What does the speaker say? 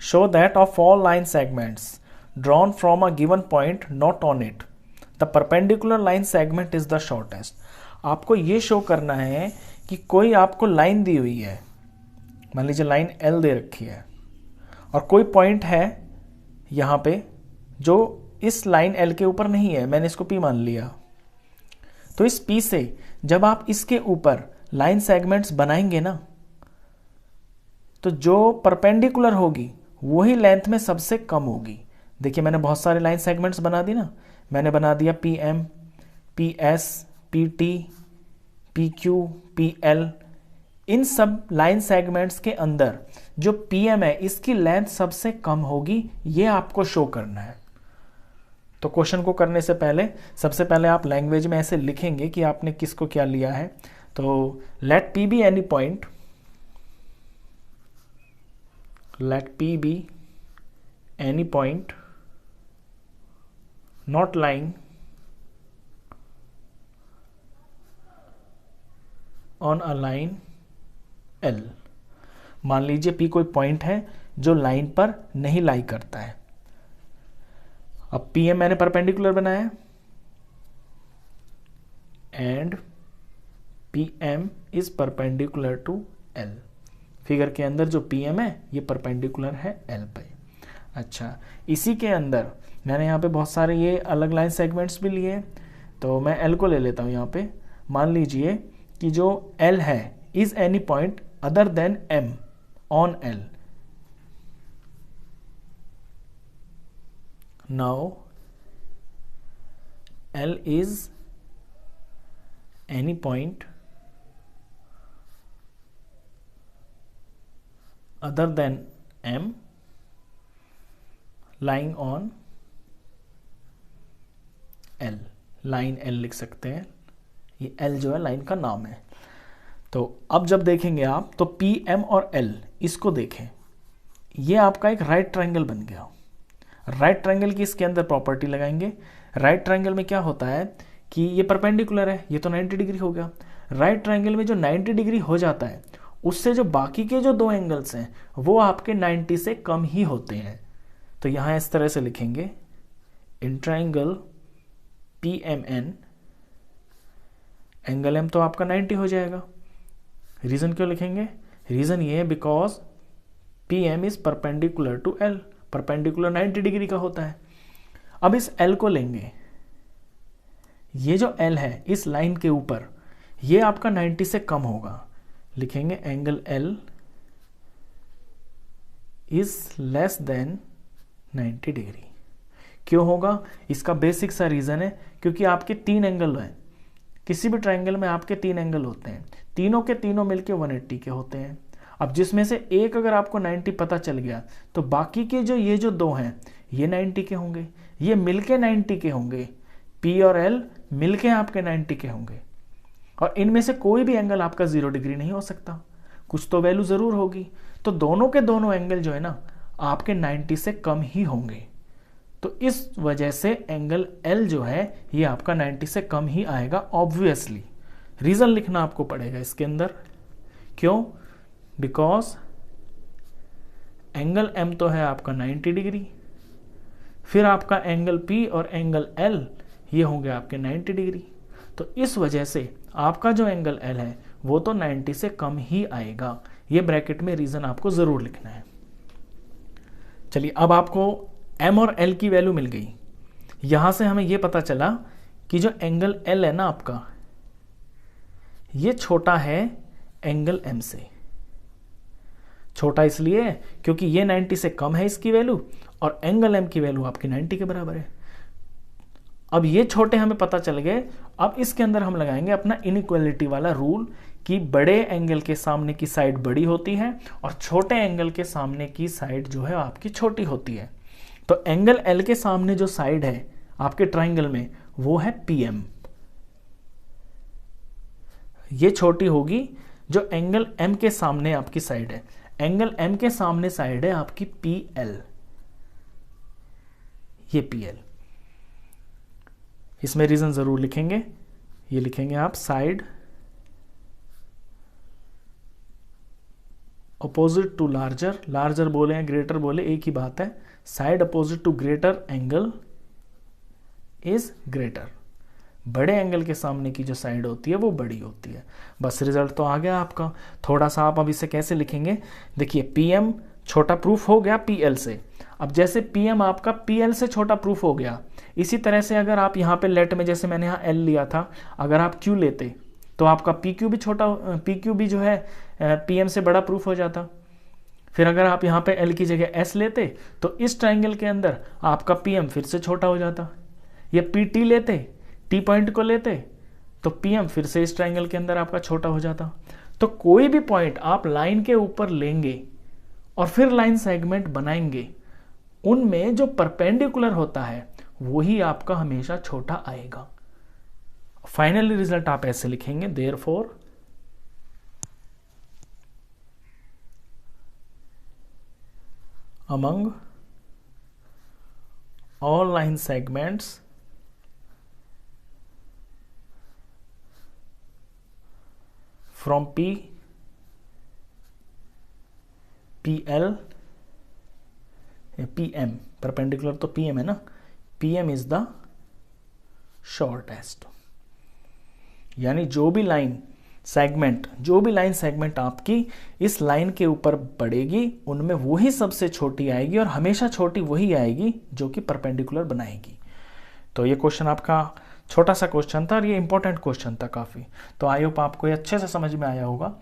show that of all line segments drawn from a given point not on it, the perpendicular line segment is the shortest. आपको ये show करना है कि कोई आपको line दी हुई है, मान लीजिए लाइन L दे रखी है, और कोई पॉइंट है यहाँ पे जो इस लाइन L के ऊपर नहीं है, मैंने इसको P मान लिया। तो इस P से जब आप इसके ऊपर लाइन सेगमेंट्स बनाएंगे ना, तो जो परपेंडिकुलर होगी वही लेंथ में सबसे कम होगी। देखिए मैंने बहुत सारे लाइन सेगमेंट्स बना दी ना, मैंने बना दिया PM, PS, PT, PQ, PL। इन सब लाइन सेगमेंट्स के अंदर जो PM है इसकी लेंथ सबसे कम होगी, ये आपको शो करना है। तो क्वेश्चन को करने से पहले सबसे पहले आप लैंग्वेज में ऐसे लिखेंगे कि आपने किसको क्या लिया है। तो let P be any point, let P be any point not lying on a line L। मान लीजिए P कोई पॉइंट है जो लाइन पर नहीं लाई करता है। अब PM मैंने परपेंडिकुलर बनाया and PM is perpendicular to L। Figure के अंदर जो PM है ये परपेंडिकुलर है L पे। अच्छा, इसी के अंदर मैंने यहाँ पे बहुत सारे ये अलग लाइन सेगमेंट्स भी लिए, तो मैं L को ले लेता हूँ यहाँ पे। मान लीजिए कि जो L है is any point other than M on L। Now L is any point other than M lying on L। Line L लिख सकते हैं, ये L जो है लाइन का नाम है। तो अब जब देखेंगे आप तो PM और L इसको देखें, ये आपका एक राइट ट्रायंगल बन गया। राइट ट्रायंगल की इसके अंदर प्रॉपर्टी लगाएंगे। राइट ट्रायंगल में क्या होता है कि ये परपेंडिकुलर है, ये तो 90 डिग्री हो गया। राइट ट्रायंगल में जो 90 डिग्री हो जाता है उससे जो बाकी के जो दो एंगल्स हैं वो आपके 90 से कम ही होते हैं। तो यहां इस तरह से लिखेंगे, in triangle PMN angle M तो आपका 90 हो जाएगा। रीजन क्यों लिखेंगे? रीजन ये है because PM is perpendicular to L। Perpendicular 90 degree का होता है। अब इस L को लेंगे, ये जो L है इस लाइन के ऊपर ये आपका 90 से कम होगा। लिखेंगे angle L is less than 90 degree. क्यों होगा? इसका बेसिक सा रीजन है क्योंकि आपके तीन एंगल हैं, किसी भी ट्रायंगल में आपके तीन एंगल होते हैं, तीनों के तीनों मिलके 180 के होते हैं। अब जिसमें से एक अगर आपको 90 पता चल गया तो बाकी के जो ये जो दो हैं ये 90 के होंगे, ये मिलके 90 के होंगे, P और L मिलके आपके 90 के होंगे। और इनमें से कोई भी एंगल आपका 0 डिग्री नहीं हो सकता, कुछ तो वैल्यू जरूर होगी। तो दोनों के दोनों एंगल जो है ना आपके 90 से कम ही होंगे। तो इस वजह से एंगल L जो है ये आपका 90 से कम ही आएगा ऑब्वियसली। रीजन लिखना आपको पड़ेगा इसके अंदर। क्यों? बिकॉज एंगल M तो है आपका 90 डिग्री, फिर आपका एंगल P और एंगल L ये होंगे आपके 90 डिग्री। तो इस वजह से आपका जो एंगल L है वो तो 90 से कम ही आएगा। ये ब्रैकेट में रीजन आपको जरूर लिखना है। चलिए, अब आपको M और L की वैल्यू मिल गई। यहां से हमें यह पता चला कि जो एंगल L है ना आपका, ये छोटा है एंगल M से। छोटा इसलिए क्योंकि ये 90 से कम है इसकी वैल्यू और एंगल M की वैल्यू आपकी 90 के बराबर है। अब ये छोटे हमें पता चल गए। अब इसके अंदर हम लगाएंगे अपना इनइक्वालिटी वाला रूल कि बड़े एंगल के सामने की साइड बड़ी होती है और छोटे एंगल के सामने की साइड जो है आपकी छोटी होती है। तो एंगल L के सामने जो साइड है आपके ट्रायंगल में वो है PM। ये छोटी होगी जो एंगल M के सामने आपकी साइड है। एंगल M के सामने साइड है आपकी PL, ये PL। इसमें रीजन जरूर लिखेंगे, ये लिखेंगे आप side opposite to larger, larger बोले या ग्रेटर बोले एक ही बात है, side opposite to greater angle is greater. बड़े एंगल के सामने की जो साइड होती है वो बड़ी होती है। बस रिजल्ट तो आ गया आपका। थोड़ा सा आप अब इसे कैसे लिखेंगे, देखिए पीएम छोटा प्रूफ हो गया पीएल से। अब जैसे पीएम आपका पीएल से छोटा प्रूफ हो गया, इसी तरह से अगर आप यहाँ पे लेट में जैसे मैंने यहाँ एल लिया था, अगर आप क्यू लेते तो आपका पीक्यू भी छोटा, पीक्यू भी जो है पीएम से बड़ा प्रूफ हो जाता। फिर अगर आप यहाँ पे एल की जगह एस लेते तो इस ट्राइंगल के अंदर आपका पीएम फिर से छोटा हो जाता। या पीटी लेते, टी पॉइंट को लेते तो पीएम फिर से इस ट्राइंगल के अंदर आपका छोटा हो जाता। तो कोई भी पॉइंट आप लाइन के ऊपर लेंगे और फिर लाइन सेगमेंट बनाएंगे, उनमें जो परपेंडिकुलर होता है वही आपका हमेशा छोटा आएगा। फाइनली रिजल्ट आप ऐसे लिखेंगे, therefore among all line segments from PL PM, perpendicular तो PM है ना, PM इज द शॉर्टेस्ट। यानी जो भी लाइन सेगमेंट आपकी इस लाइन के ऊपर बढ़ेगी, उनमें वही सबसे छोटी आएगी और हमेशा छोटी वही आएगी जो कि परपेंडिकुलर बनाएगी। तो ये क्वेश्चन आपका छोटा सा क्वेश्चन था और ये इंपॉर्टेंट क्वेश्चन था काफ़ी। तो आई होप आपको ये अच्छे से समझ में आया होगा।